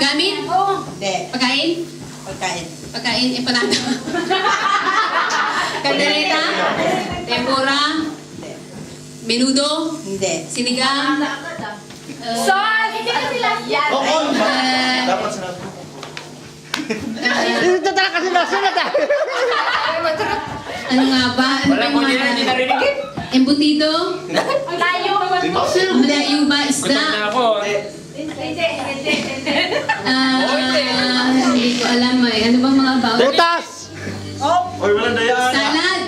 Gamit? Hindi. Pagkain? Pagkain. Pagkain, empanada. Kaldereta? Tempura? Hindi. Menudo? Hindi. Sinigang? Hindi na sila. Oo. eh, Dapat sinabi mo. Ito talaga kasi nasunod ah. ano nga ba? Ano ba yung Hindi narinig eh. embutido? Ang layo. Malayo ba? Isda? Gutom na ako. Hindi. Hindi ko alam eh. Ano ba mga bawal? Butas! Oy, walang dayaan. Salad!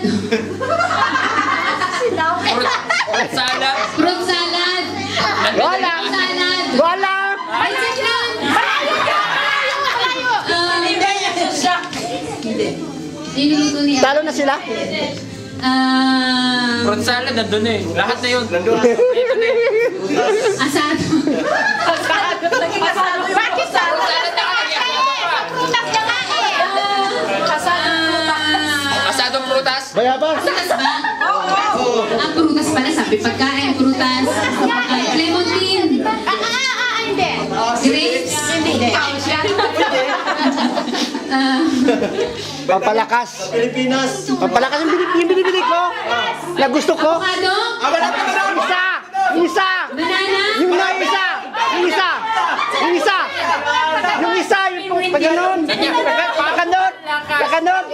Fruit salad. Fruit salad! Wala! Fruit salad! Wala! Pansit lang! Hindi. Niluluto niya. Talo na sila? Fruit salad nandun eh. Lahat na yun. Nandun. Asado. Bakit sa? Prutas niya nga eh. Asadong prutas. Bayabas! Prutas ba? Ah, prutas pala. Sabi pagkain, prutas. Clementine. Hindi. Grapes. Hindi. Pampalakas! Pilipinas. Pampalakas yung binibili ko! Na gusto ko! Avocado. Isa! Isa! Banana. Yung na isa! Yung isa! Yung isa! Yung isa! Yung pag ganun! Pagkanot! Pagkanot!